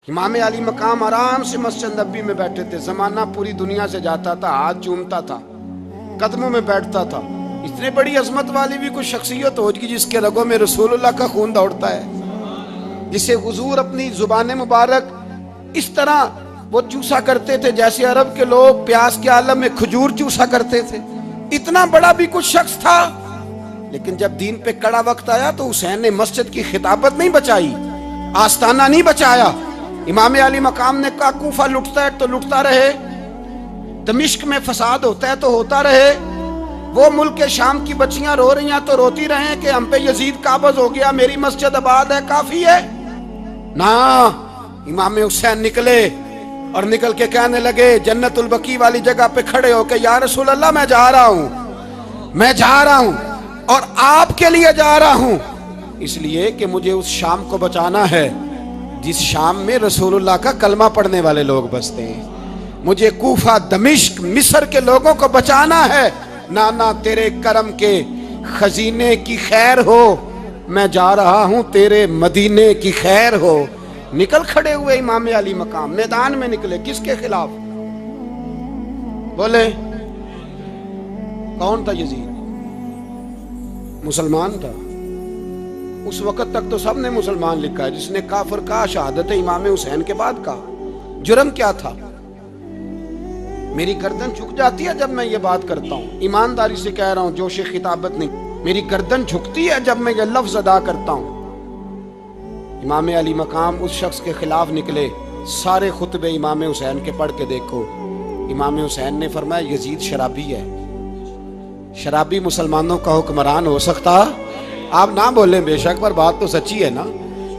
امام علی مقام آرام سے مسجد نبی میں بیٹھے تھے، زمانہ پوری دنیا سے جاتا تھا، ہاتھ چومتا تھا، قدموں میں بیٹھتا تھا۔ اتنے بڑی عظمت والی بھی کوئی شخصیت ہوگی جس کے رگوں میں رسول اللہ کا خون دوڑتا ہے، جسے حضور اپنی زبان مبارک اس طرح وہ چوسا کرتے تھے جیسے عرب کے لوگ پیاس کے عالم میں کھجور چوسا کرتے تھے۔ اتنا بڑا بھی کچھ شخص تھا، لیکن جب دین پہ کڑا وقت آیا تو حسین نے مسجد کی خطابت نہیں بچائی، آستانہ نہیں بچایا۔ امام علی مقام نے کہا کوفہ لٹتا ہے تو لٹتا رہے، دمشق میں فساد ہوتا ہے تو ہوتا رہے، وہ ملک شام کی بچیاں رو رہی ہیں تو روتی رہیں کہ ہم پہ یزید قابض ہو گیا، میری مسجد آباد ہے، کافی ہے نا۔ امام حسین نکلے اور نکل کے کہنے لگے جنت البقیع والی جگہ پہ کھڑے ہو کے، یا رسول اللہ میں جا رہا ہوں اور آپ کے لیے جا رہا ہوں، اس لیے کہ مجھے اس شام کو بچانا ہے جس شام میں رسول اللہ کا کلمہ پڑھنے والے لوگ بستے ہیں، مجھے کوفہ، دمشق، مصر کے لوگوں کو بچانا ہے۔ نانا تیرے کرم کے خزینے کی خیر ہو، میں جا رہا ہوں تیرے مدینے کی خیر ہو۔ نکل کھڑے ہوئے امام علی مقام، میدان میں نکلے، کس کے خلاف؟ بولے کون تھا؟ یزید مسلمان تھا، اس وقت تک تو سب نے مسلمان لکھا ہے، جس نے کافر کہا شہادت امام حسین کے بعد کہا۔ جرم کیا تھا؟ میری گردن جھک جاتی ہے جب میں یہ بات کرتا ہوں، ایمانداری سے کہہ رہا ہوں، جوش خطابت نہیں، میری گردن جھکتی ہے جب میں یہ لفظ ادا کرتا ہوں۔ امام علی مقام اس شخص کے خلاف نکلے، سارے خطبے امام حسین کے پڑھ کے دیکھو۔ امام حسین نے فرمایا یزید شرابی ہے، شرابی مسلمانوں کا حکمران ہو سکتا؟ آپ نہ بولیں بے شک، پر بات تو سچی ہے نا۔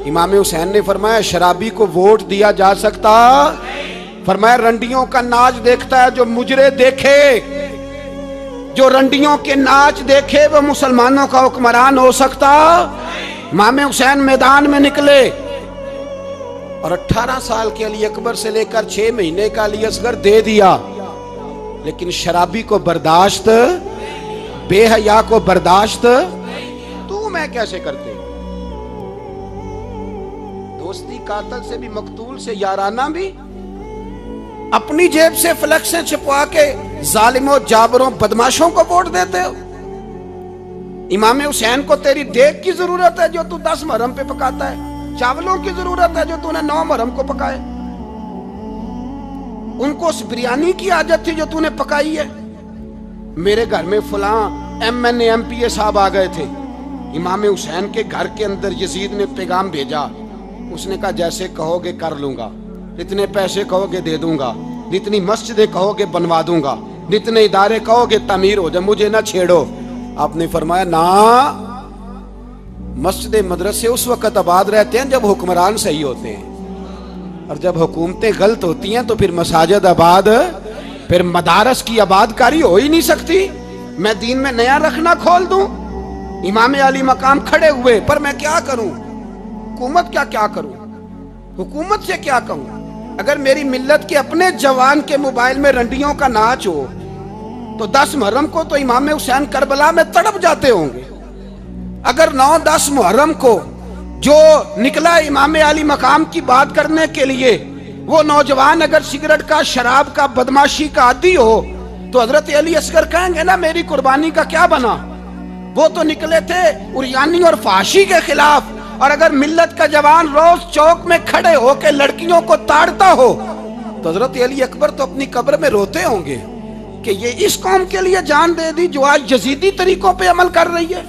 امام حسین نے فرمایا شرابی کو ووٹ دیا جا سکتا؟ فرمایا رنڈیوں کا ناچ دیکھتا ہے جو مجرے دیکھے، جو رنڈیوں کے ناچ دیکھے وہ مسلمانوں کا حکمران ہو سکتا؟ امام حسین میدان میں نکلے اور 18 سال کے علی اکبر سے لے کر 6 مہینے کا علی اصغر دے دیا، لیکن شرابی کو برداشت، بے حیا کو برداشت تو میں کیسے کرتے؟ دوستی قاتل سے بھی، مقتول سے یارانہ بھی، اپنی جیب سے فلیکسیں چھپوا کے ظالموں، جابروں، بدماشوں کو ووٹ دیتے ہو۔ امام حسین کو تیری دیگ کی ضرورت ہے جو تو 10 محرم پہ پکاتا ہے، چاولوں کی ضرورت ہے جو تو نے 9 محرم کو پکائے، ان کو اس بریانی کی عادت تھی جو تو نے پکائی ہے۔ میرے گھر میں فلاں MNA MPA صاحب آ گئے تھے، امام حسین کے گھر کے اندر یزید نے پیغام بھیجا، اس نے کہا جیسے کہو گے کر لوں گا، جتنے پیسے کہو گے دے دوں گا، جتنی مسجدیں کہو گے بنوا دوں گا، جتنے ادارے کہو گے تعمیر ہو جائے، مجھے نہ چھیڑو۔ آپ نے فرمایا نا، مسجد مدرسے اس وقت آباد رہتے ہیں جب حکمران صحیح ہوتے ہیں، اور جب حکومتیں غلط ہوتی ہیں تو پھر مساجد آباد، پھر مدارس کی آباد کاری ہو ہی نہیں سکتی۔ میں دین میں نیا رکھنا کھول دوں؟ امام علی مقام کھڑے ہوئے، پر میں کیا کروں؟ حکومت کیا کروں؟ حکومت سے کیا کہوں؟ اگر میری ملت کے اپنے جوان کے موبائل میں رنڈیوں کا ناچ ہو تو 10 محرم کو تو امام حسین کربلا میں تڑپ جاتے ہوں گے۔ اگر 9-10 محرم کو جو نکلا امام علی مقام کی بات کرنے کے لیے، وہ نوجوان اگر سگریٹ کا، شراب کا، بدماشی کا عادی ہو تو حضرت علی اصغر کہیں گے نا میری قربانی کا کیا بنا؟ وہ تو نکلے تھے عریانی اور فحاشی کے خلاف، اور اگر ملت کا جوان روز چوک میں کھڑے ہو کے لڑکیوں کو تاڑتا ہو تو حضرت علی اکبر تو اپنی قبر میں روتے ہوں گے کہ یہ اس قوم کے لیے جان دے دی جو آج یزیدی طریقوں پہ عمل کر رہی ہے،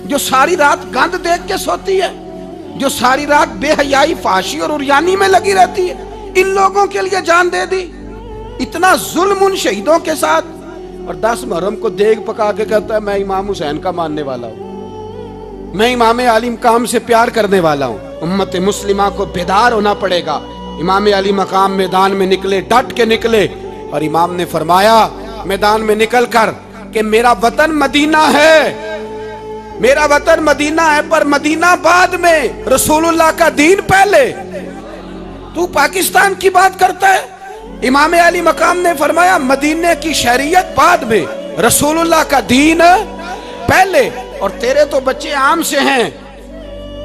جو ساری رات گند دیکھ کے سوتی ہے، جو ساری رات بے حیائی، فحاشی اور عریانی میں لگی رہتی ہے، ان لوگوں کے لیے جان دے دی۔ اتنا ظلم ان شہیدوں کے ساتھ، اور 10 محرم کو دیگ پکا کے کہتا ہے میں امام حسین کا ماننے والا ہوں، میں امام علی مقام سے پیار کرنے والا ہوں۔ امت مسلمہ کو بیدار ہونا پڑے گا۔ امام علی مقام میدان میں نکلے، ڈٹ کے نکلے، اور امام نے فرمایا میدان میں نکل کر کہ میرا وطن مدینہ ہے، میرا وطن مدینہ ہے، پر مدینہ بعد میں، رسول اللہ کا دین پہلے۔ تو پاکستان کی بات کرتا ہے؟ امام علی مقام نے فرمایا مدینے کی شریعت بعد میں، رسول اللہ کا دین پہلے۔ اور تیرے تو بچے عام سے ہیں،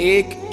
1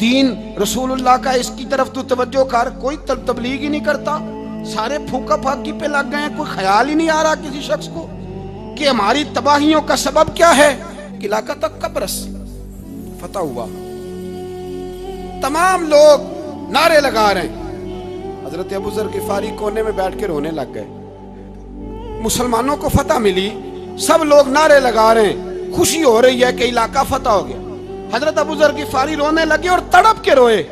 دین رسول اللہ کا اس کی طرف تو توجہ کر، کوئی تبلیغ ہی نہیں کرتا، سارے پھوکا پھاکی پہ لگ گئے ہیں، کوئی خیال ہی نہیں آ رہا کسی شخص کو کہ ہماری تباہیوں کا سبب کیا ہے۔ علاقہ تک قبرص فتح ہوا، تمام لوگ نعرے لگا رہے ہیں، حضرت ابو ذر غفاری کونے میں بیٹھ کے رونے لگ گئے۔ مسلمانوں کو فتح ملی، سب لوگ نعرے لگا رہے ہیں، خوشی ہو رہی ہے کہ علاقہ فتح ہو گیا۔ حضرت ابو ذر غفاری رونے لگے اور تڑپ کے روئے۔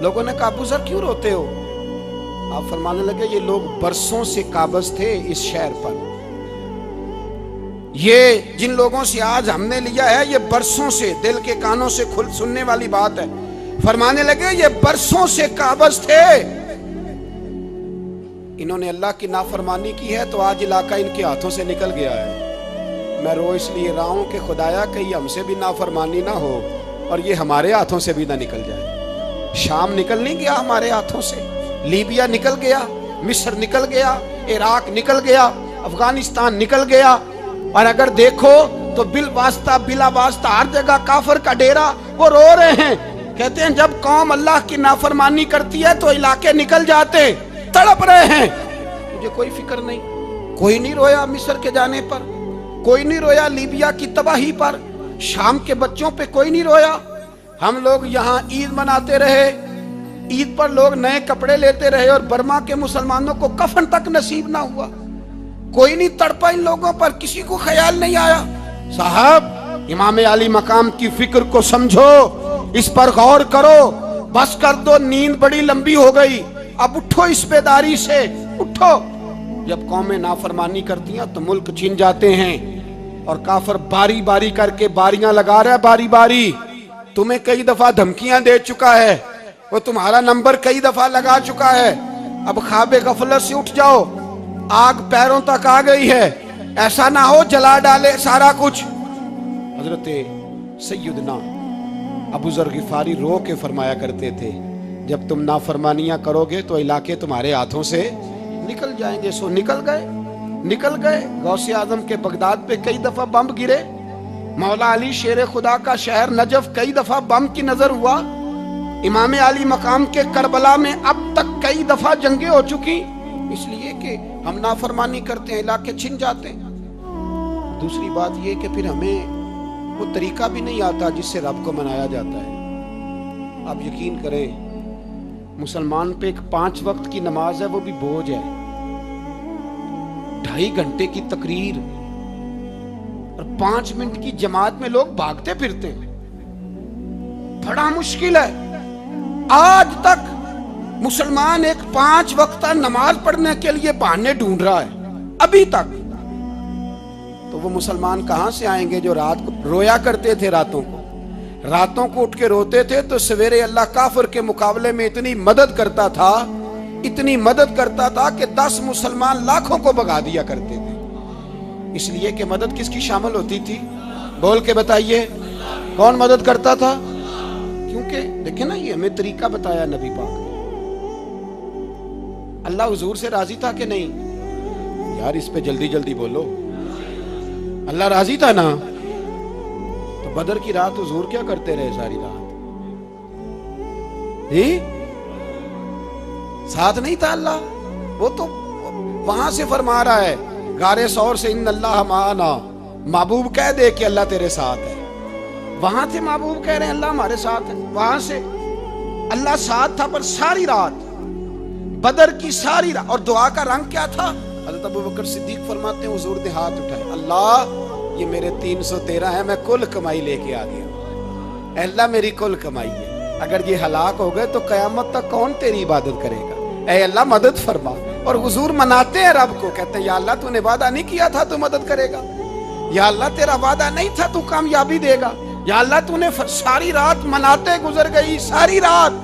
لوگوں نے کہا ابو ذر کیوں روتے ہو؟ آپ فرمانے لگے یہ لوگ برسوں سے قابض تھے اس شہر پر، یہ جن لوگوں سے آج ہم نے لیا ہے یہ برسوں سے، دل کے کانوں سے کھل سننے والی بات ہے، فرمانے لگے یہ برسوں سے قابض تھے، انہوں نے اللہ کی نافرمانی کی ہے تو آج علاقہ ان کے ہاتھوں سے نکل گیا ہے۔ میں رو اس لیے رہا ہوں کہ خدایا کہیں ہم سے بھی نافرمانی نہ ہو اور یہ ہمارے ہاتھوں سے بھی نہ نکل جائے۔ شام نکل نہیں گیا ہمارے ہاتھوں سے، لیبیا نکل گیا، مصر نکل گیا، عراق نکل گیا، افغانستان نکل گیا، اور اگر دیکھو تو بالواسطہ بلا واسطہ ہر جگہ کافر کا ڈیرا، وہ رو رہے ہیں، کہتے ہیں جب قوم اللہ کی نافرمانی کرتی ہے تو علاقے نکل جاتے، تڑپ رہے ہیں۔ مجھے کوئی فکر نہیں، کوئی نہیں رویا مصر کے جانے پر، کوئی نہیں رویا لیبیا کی تباہی پر، شام کے بچوں پہ کوئی نہیں رویا۔ ہم لوگ یہاں عید مناتے رہے، عید پر لوگ نئے کپڑے لیتے رہے اور برما کے مسلمانوں کو کفن تک نصیب نہ ہوا، کوئی نہیں تڑپا ان لوگوں پر، کسی کو خیال نہیں آیا۔ صاحب امام علی مقام کی فکر کو سمجھو، اس پر غور کرو، بس کر دو، نیند بڑی لمبی ہو گئی، اب اٹھو اس بیداری سے، اٹھو۔ جب قومیں نافرمانی کرتی ہیں تو ملک چھن جاتے ہیں، اور کافر باری باری کر کے باریاں لگا رہا ہے، باری باری تمہیں کئی دفعہ دھمکیاں دے چکا ہے، وہ تمہارا نمبر کئی دفعہ لگا چکا ہے، اب خواب غفلت سے اٹھ جاؤ، آگ پیروں تک آ گئی ہے، ایسا نہ ہو جلا ڈالے سارا کچھ۔ حضرت سیدنا ابو ذر غفاری رو کے فرمایا کرتے تھے جب تم نافرمانیاں کرو گے تو علاقے تمہارے ہاتھوں سے نکل جائیں گے۔ سو نکل گئے۔ غوث اعظم کے بغداد پہ کئی دفعہ بم گرے، مولا علی شیر خدا کا شہر نجف کئی دفعہ بم کی نظر ہوا، امام علی مقام کے کربلا میں اب تک کئی دفعہ جنگیں ہو چکی، اس لیے کہ ہم نافرمانی کرتے ہیں، علاقے چھن جاتے ہیں۔ دوسری بات یہ کہ پھر ہمیں وہ طریقہ بھی نہیں آتا جس سے رب کو منایا جاتا ہے۔ آپ یقین کریں مسلمان پہ ایک 5 وقت کی نماز ہے، وہ بھی بوجھ ہے، 2.5 گھنٹے کی تقریر اور 5 منٹ کی جماعت میں لوگ بھاگتے پھرتے ہیں، بڑا مشکل ہے۔ آج تک مسلمان ایک 5 وقتہ نماز پڑھنے کے لیے بہانے ڈھونڈ رہا ہے ابھی تک، تو وہ مسلمان کہاں سے آئیں گے جو رات کو رویا کرتے تھے، راتوں کو اٹھ کے روتے تھے تو سویرے اللہ کافر کے مقابلے میں اتنی مدد کرتا تھا کہ 10 مسلمان لاکھوں کو بھگا دیا کرتے تھے، اس لیے کہ مدد کس کی شامل ہوتی تھی؟ بول کے بتائیے، کون مدد کرتا تھا؟ کیونکہ دیکھیں نا، یہ ہمیں طریقہ بتایا نبی پاک نے۔ اللہ حضور سے راضی تھا کہ نہیں؟ یار اس پہ جلدی جلدی بولو، اللہ راضی تھا نا؟ تو بدر کی رات حضور کیا کرتے رہے ساری رات؟ ساتھ نہیں تھا اللہ؟ وہ تو وہاں سے فرما رہا ہے غار ثور سے، ان اللہ معنا، محبوب کہہ دے کہ اللہ تیرے ساتھ ہے۔ وہاں تھے محبوب کہہ رہے ہیں اللہ ہمارے ساتھ ہے، وہاں سے اللہ ساتھ تھا، پر ساری رات بدر کی ساری رات۔ اور دعا کا رنگ کیا تھا؟ حضرت ابوبکر صدیق فرماتے ہیں حضور نے ہاتھ اٹھائے، اللہ یہ میرے 313 ہے، میں کل کمائی لے کے آ گیا، اے اللہ میری کل کمائی ہے، اگر یہ ہلاک ہو گئے تو قیامت تک کون تیری عبادت کرے گا، اے اللہ مدد فرما۔ اور حضور مناتے ہیں رب کو، کہتے ہیں یا اللہ تو نے وعدہ نہیں کیا تھا تو مدد کرے گا، یا اللہ تیرا وعدہ نہیں تھا تو کامیابی دے گا، یا اللہ تو نے ساری رات مناتے گزر گئی، ساری رات۔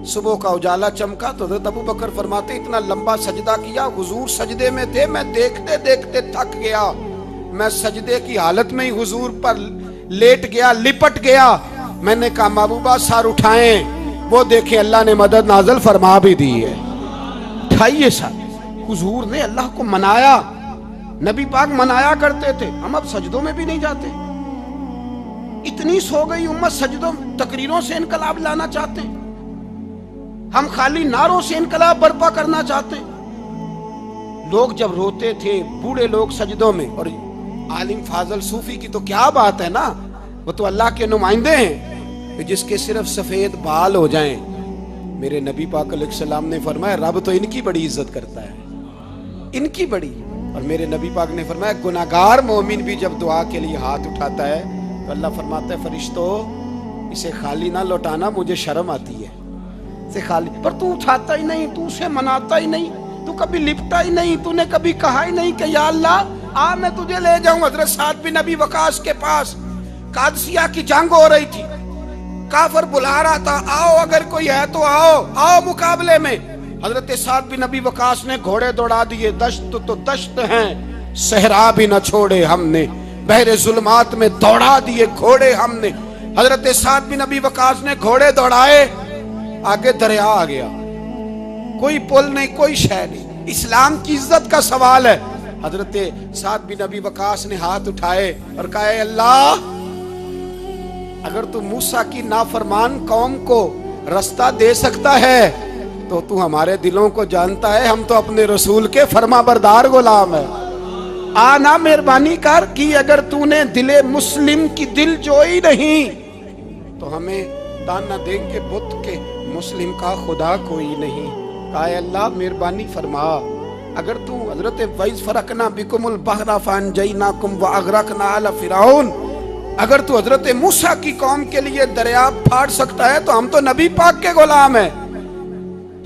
صبح کا اجالا چمکا تو حضرت ابوبکر فرماتے اتنا لمبا سجدہ کیا، حضور سجدے میں تھے، میں دیکھتے دیکھتے تھک گیا، میں سجدے کی حالت میں ہی حضور پر لیٹ گیا، لپٹ گیا۔ میں نے کہا محبوبہ سر اٹھائیں، وہ دیکھیں اللہ نے مدد نازل فرما بھی دی ہے، اٹھائیے سر۔ حضور نے اللہ کو منایا، نبی پاک منایا کرتے تھے، ہم اب سجدوں میں بھی نہیں جاتے، اتنی سو گئی امت سجدوں تقریروں سے انقلاب لانا چاہتے ہیں، ہم خالی نعروں سے انقلاب برپا کرنا چاہتے ہیں۔ لوگ جب روتے تھے بوڑھے لوگ سجدوں میں، اور عالم فاضل صوفی کی تو کیا بات ہے نا، وہ تو اللہ کے نمائندے ہیں کہ جس کے صرف سفید بال ہو جائیں، میرے نبی پاک علیہ السلام نے فرمایا رب تو ان کی بڑی عزت کرتا ہے، ان کی بڑی۔ اور میرے نبی پاک نے فرمایا گناہگار مومن بھی جب دعا کے لیے ہاتھ اٹھاتا ہے تو اللہ فرماتا ہے فرشتوں اسے خالی نہ لوٹانا، مجھے شرم آتی ہے اسے خالی، پر تو اٹھاتا ہی نہیں، تو اسے مناتا ہی نہیں، تو کبھی لپٹا ہی نہیں، تو نے کبھی کہا ہی نہیں کہ یا اللہ آ میں تجھے لے جاؤں حضرت سعد بن ابی وقاص کے پاس۔ قادسیہ کی جنگ ہو رہی تھی، کافر بلا رہا تھا آؤ اگر کوئی ہے تو آؤ، آؤ مقابلے میں۔ حضرت سعد بن ابی وقاص نے گھوڑے دوڑا دیے، دشت تو دشت ہیں صحرا بھی نہ چھوڑے ہم نے، بحر ظلمات میں دوڑا دیے گھوڑے ہم نے۔ حضرت سعد بن ابی وقاص نے گھوڑے دوڑائے، آگے دریا آ گیا، کوئی پل نہیں، کوئی شے نہیں، اسلام کی عزت کا سوال ہے۔ حضرت سعد بن ابی وقاص نے ہاتھ اٹھائے اور کہا اے اللہ اگر تو موسیٰ کی نافرمان قوم کو رستہ دے سکتا ہے تو تو ہمارے دلوں کو جانتا ہے، ہم تو اپنے رسول کے فرما بردار غلام ہیں، آنا مہربانی کر کی اگر تو نے دل مسلم کی دل جوئی نہیں تو ہمیں تانا دیں گے بت کے مسلم کا خدا کوئی نہیں۔ کہا اے اللہ مہربانی فرما اگر تو حضرت وَإِذْ فَرَقْنَا بِكُمُ الْبَحْرَ فَأَنْجَيْنَاكُمْ وَأَغْرَقْنَا آلَ فِرْعَوْنَ، اگر تو حضرت موسیٰ کی قوم کے لیے دریا پھاڑ سکتا ہے تو ہم تو نبی پاک کے غلام ہیں۔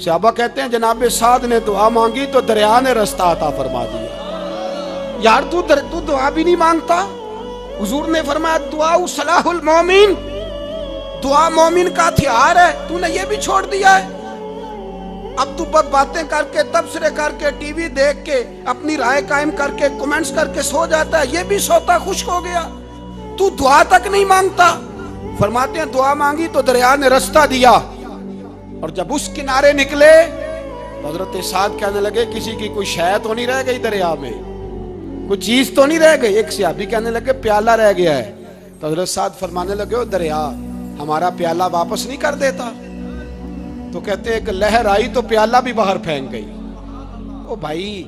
صحابہ کہتے ہیں جناب سعد نے دعا مانگی تو دریا نے رستہ عطا فرما دیا۔ یار تو دعا بھی نہیں مانگتا؟ حضور نے فرمایا دعا صلاح المومن، دعا مومن کا ہتھیار ہے، تو نے یہ بھی چھوڑ دیا ہے۔ اب تو باتیں کر کے تبصرے کر کے ٹی وی دیکھ کے اپنی رائے قائم کر کے کمنٹس کر کے سو جاتا ہے، یہ بھی سوتا خشک ہو گیا، تو دعا تک نہیں مانگتا۔ فرماتے ہیں دعا مانگی تو دریا نے رستہ دیا، اور جب اس کنارے نکلے تو حضرت سعد کہنے لگے کسی کی کوئی شے تو نہیں رہ گئی دریا میں، کوئی چیز تو نہیں رہ گئی۔ ایک صحابی کہنے لگے پیالہ رہ گیا ہے، تو حضرت سعد فرمانے لگے او دریا ہمارا پیالہ واپس نہیں کر دیتا؟ تو کہتے ہیں کہ لہر آئی تو پیالہ بھی باہر پھینک گئی۔ او بھائی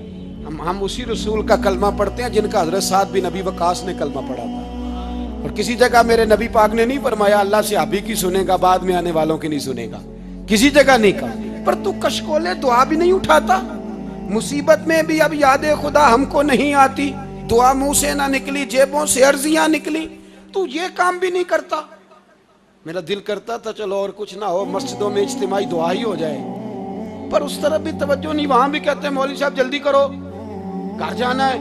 ہم اسی رسول کا کلمہ پڑھتے ہیں جن کا حضرت سعد بن ابی وقاص نے کلمہ پڑھا تھا، اور کسی جگہ میرے نبی پاک نے نہیں فرمایا اللہ صحابی کی سنے گا بعد میں آنے والوں کی نہیں سنے گا، کسی جگہ نہیں کہا۔ پر تو کشکولے دعا بھی نہیں اٹھاتا، مصیبت میں بھی اب یاد خدا ہم کو نہیں آتی، دعا منہ سے نہ نکلی جیبوں سے عرضیاں نکلی، تو یہ کام بھی نہیں کرتا۔ میرا دل کرتا تھا چلو اور کچھ نہ ہو مسجدوں میں اجتماعی دعا ہی ہو جائے، پر اس طرف بھی توجہ نہیں، وہاں بھی کہتے ہیں مولوی صاحب جلدی کرو گھر جانا ہے،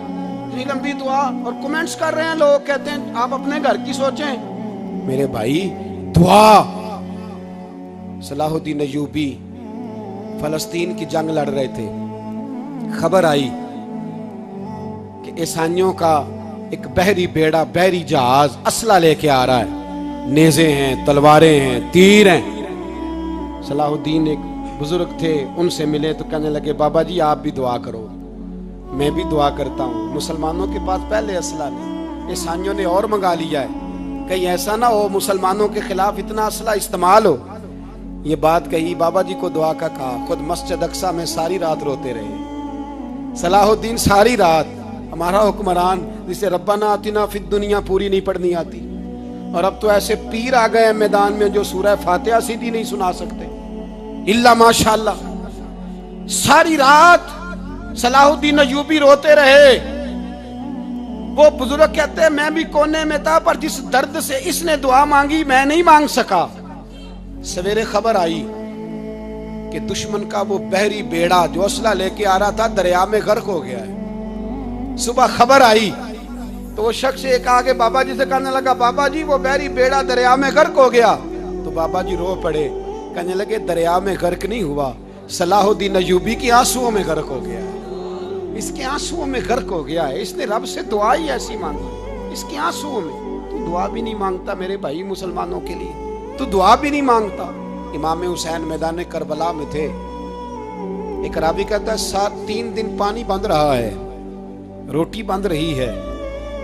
اتنی لمبی دعا، اور کمنٹس کر رہے ہیں لوگ کہتے ہیں آپ اپنے گھر کی سوچیں۔ میرے بھائی دعا، صلاح الدین ایوبی فلسطین کی جنگ لڑ رہے تھے، خبر آئی کہ عیسائیوں کا ایک بحری بیڑا بحری جہاز اسلحہ لے کے آ رہا ہے، نیزے ہیں تلواریں ہیں تیر ہیں۔ صلاح الدین ایک بزرگ تھے ان سے ملے تو کہنے لگے بابا جی آپ بھی دعا کرو، میں بھی دعا کرتا ہوں، مسلمانوں کے پاس پہلے اسلحہ نہیں، عیسائیوں نے اور منگا لیا ہے، کہیں ایسا نہ ہو مسلمانوں کے خلاف اتنا اسلحہ استعمال ہو۔ یہ بات کہی، بابا جی کو دعا کا کہا، خود مسجد اقصیٰ میں ساری رات روتے رہے۔ صلاح الدین ساری رات، ہمارا حکمران جسے ربنا آتنا فی الدنیا پوری نہیں پڑھنی آتی، اور اب تو ایسے پیر آ گئے ہیں میدان میں جو سورہ فاتحہ سیدھی نہیں سنا سکتے الا ماشاءاللہ۔ ساری رات صلاح الدین ایوبی روتے رہے۔ وہ بزرگ کہتے ہیں میں بھی کونے میں تھا، پر جس درد سے اس نے دعا مانگی میں نہیں مانگ سکا۔ سویرے خبر آئی کہ دشمن کا وہ بحری بیڑا جو اسلحہ لے کے آ رہا تھا دریا میں غرق ہو گیا ہے۔ صبح خبر آئی تو وہ شخص ایک آگے بابا جی سے کہنے لگا بابا جی وہ بحری بیڑا دریا میں غرق ہو گیا، تو بابا جی رو پڑے، کہنے لگے دریا میں غرق نہیں ہوا، صلاح الدین ایوبی کی آنسوؤں میں غرق ہو گیا ہے، اس کے آنسوؤں میں غرق ہو گیا ہے، اس نے رب سے دعا ہی ایسی مانگی اس کے آنسوؤں میں۔ تو دعا بھی نہیں مانگتا میرے بھائی مسلمانوں کے لیے، تو دعا بھی نہیں مانگتا۔ امام حسین میدان کربلا میں تھے، ایک راوی کہتا ہے 3 دن پانی بند رہا ہے، روٹی بند رہی ہے،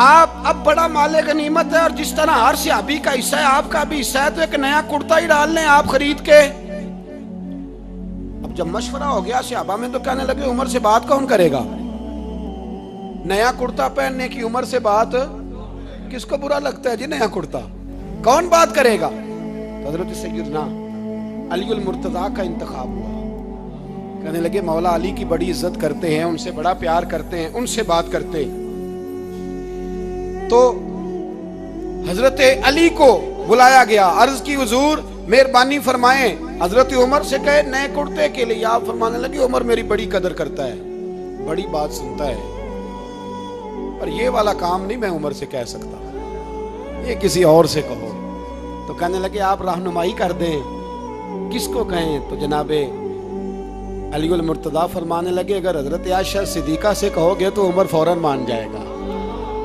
آپ اب بڑا مال غنیمت ہے اور جس طرح ہر صحابی کا حصہ ہے آپ کا بھی حصہ ہے، تو ایک نیا کرتا ہی ڈال لیں آپ خرید کے۔ اب جب مشورہ ہو گیا صحابہ میں تو کہنے لگے عمر سے بات کون کرے گا؟ نیا کرتا پہننے کی عمر سے بات کس کو برا لگتا ہے جی؟ نیا کرتا کون بات کرے گا؟ حضرت سیدنا علی المرتضیٰ کا انتخاب ہوا۔ کہنے لگے مولا علی کی بڑی عزت کرتے ہیں، ان سے بڑا پیار کرتے ہیں، ان سے بات کرتے۔ تو حضرت علی کو بلایا گیا، عرض کی حضور مہربانی فرمائیں۔ حضرت عمر سے کہے نئے کرتے کے لیے، آپ فرمانے لگے عمر میری بڑی قدر کرتا ہے، بڑی بات سنتا ہے، پر یہ والا کام نہیں میں عمر سے کہہ سکتا، یہ کسی اور سے کہو۔ تو کہنے لگے آپ رہنمائی کر دیں کس کو کہیں؟ تو جناب علی المرتضیٰ فرمانے لگے اگر حضرت عائشہ صدیقہ سے کہو گے تو عمر فوراً مان جائے گا،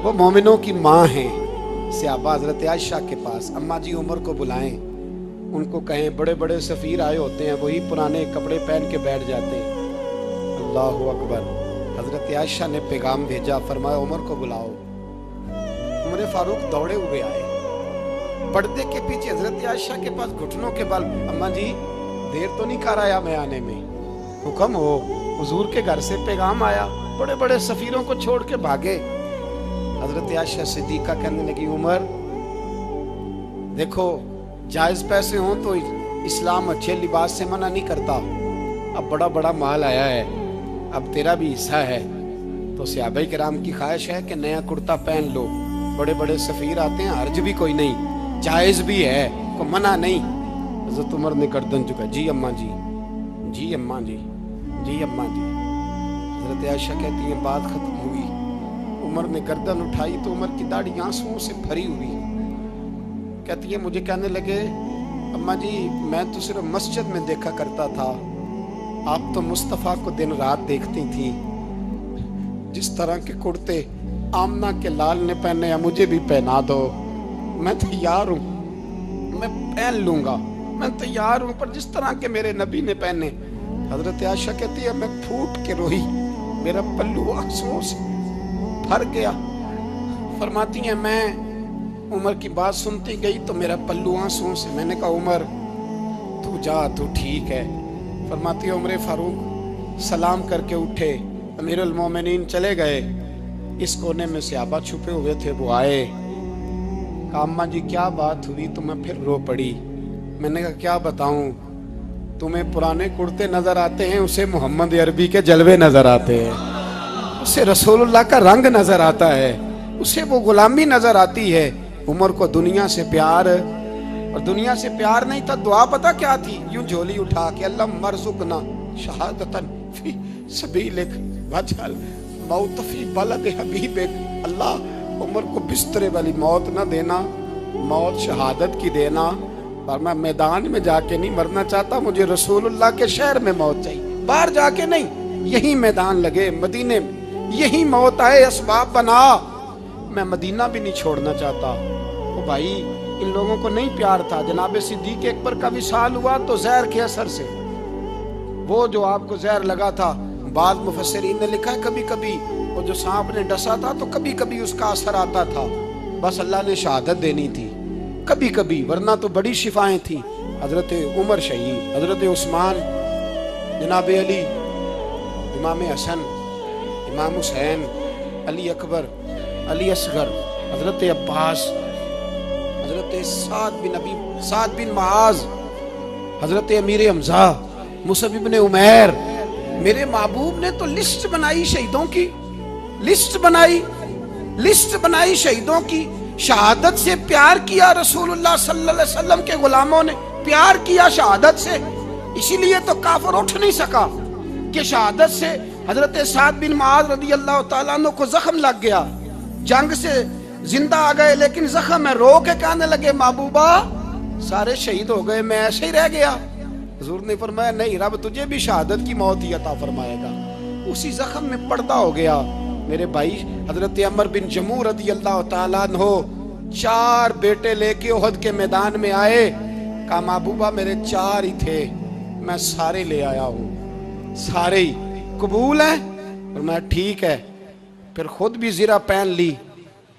وہ مومنوں کی ماں ہیں۔ صحابہ حضرت عائشہ کے پاس، اماں جی عمر کو بلائیں، ان کو کہیں بڑے بڑے سفیر آئے ہوتے ہیں، وہی پرانے کپڑے پہن کے بیٹھ جاتے ہیں۔ اللہ اکبر۔ حضرت عائشہ نے پیغام بھیجا، فرمایا عمر کو بلاؤ۔ عمر فاروق دوڑے ہوئے آئے، پردے کے پیچھے حضرت عائشہ کے پاس گھٹنوں کے بل، اماں جی دیر تو نہیں کر آیا میں آنے میں؟ حکم ہو، حضور کے گھر سے پیغام آیا، بڑے بڑے سفیروں کو چھوڑ کے بھاگے۔ حضرت عائشہ صدیقہ کہنے لگی عمر دیکھو جائز پیسے ہوں تو اسلام اچھے لباس سے منع نہیں کرتا، اب بڑا بڑا مال آیا ہے، اب تیرا بھی حصہ ہے، تو صحابہ کرام کی خواہش ہے کہ نیا کرتا پہن لو، بڑے بڑے سفیر آتے ہیں، حرج بھی کوئی نہیں، جائز بھی ہے، کوئی منع نہیں۔ حضرت عمر نے گردن جھکا، جی اماں جی، جی اماں جی، جی اماں جی۔ حضرت عائشہ کہتی ہیں بات ختم ہوئی، عمر نے گردن اٹھائی تو عمر کی داڑھی آنسوؤں سے بھری ہوئی، کہتی ہے مجھے کہنے لگے اماں جی میں تو صرف مسجد میں دیکھا کرتا تھا، آپ تو مصطفیٰ کو دن رات دیکھتی تھی، جس طرح کے کرتے آمنہ کے لال نے پہنے ہیں مجھے بھی پہنا دو، میں تیار ہوں، میں پہن لوں گا، میں تیار ہوں، پر جس طرح کے میرے نبی نے پہنے۔ حضرت عائشہ کہتی ہے میں پھوٹ کے روئی، میرا پلو آنسوؤں سے بھر گیا۔ فرماتی ہیں میں عمر کی بات سنتی گئی تو میرا پلو آنسوؤں سے، میں نے کہا عمر تو جا، تو ٹھیک ہے۔ فرماتی ہے عمر فاروق سلام کر کے اٹھے، امیر المومنین چلے گئے، اس کونے میں صحابہ چھپے ہوئے تھے، وہ آئے، کہا اماں جی کیا بات ہوئی؟ تو میں پھر رو پڑی۔ میں نے کہا کیا بتاؤں، تمہیں پرانے کرتے نظر آتے ہیں، اسے محمد عربی کے جلوے نظر آتے ہیں، اسے رسول اللہ کا رنگ نظر آتا ہے، اسے وہ غلامی نظر آتی ہے۔ عمر کو دنیا سے پیار، اور دنیا سے پیار نہیں تھا، دعا پتہ کیا تھی؟ یوں جھولی اٹھا کے اللہ مرزقنا شہادتن فی سبیلک وجعل موت فی بلد حبیبک، اللہ عمر کو بسترے والی موت نہ دینا، موت شہادت کی دینا، پر میں میدان میں جا کے نہیں مرنا چاہتا، مجھے رسول اللہ کے شہر میں موت چاہیے، باہر جا کے نہیں، یہی میدان لگے مدینے میں، یہی موت آئے، اسباب بنا، میں مدینہ بھی نہیں چھوڑنا چاہتا۔ او بھائی ان لوگوں کو نہیں پیار تھا۔ جناب صدیق اکبر کا وصال ہوا تو زہر کے اثر سے، وہ جو آپ کو زہر لگا تھا، بعض مفسرین نے لکھا ہے کبھی کبھی وہ جو سانپ نے ڈسا تھا تو کبھی کبھی اس کا اثر آتا تھا، بس اللہ نے شہادت دینی تھی کبھی کبھی، ورنہ تو بڑی شفائیں تھیں۔ حضرت عمر شہید، حضرت عثمان، جناب علی، امام حسن، امام حسین، علی اکبر، علی اصغر، حضرت عباس، حضرت سعد بن معاذ، حضرت امیر حمزہ، مصعب بن عمیر۔ میرے محبوب نے تو لسٹ بنائی شہیدوں کی، لسٹ بنائی شہیدوں کی، شہادت سے پیار کیا رسول اللہ صلی اللہ علیہ وسلم کے غلاموں نے، پیار کیا شہادت سے، اسی لیے تو کافر اٹھ نہیں سکا کہ شہادت سے حضرت سعد بن معاذ رضی اللہ تعالیٰ عنہ کو زخم لگ گیا، جنگ سے زندہ آ گئے لیکن زخم ہے، رو کے کہنے لگے محبوبہ سارے شہید ہو گئے، میں ایسے ہی رہ گیا۔ حضور نے فرمایا نہیں، رب تجھے بھی شہادت کی موت ہی عطا فرمائے گا۔ اسی زخم میں پردہ ہو گیا۔ میرے بھائی حضرت عمر بن جموح رضی اللہ تعالیٰ عنہ 4 بیٹے لے کے احد کے میدان میں آئے، کہا محبوبہ میرے 4 ہی تھے، میں سارے لے آیا ہوں، سارے ہی قبول ہیں؟ فرمایا ٹھیک ہے، پھر خود بھی زرہ پہن لی،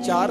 4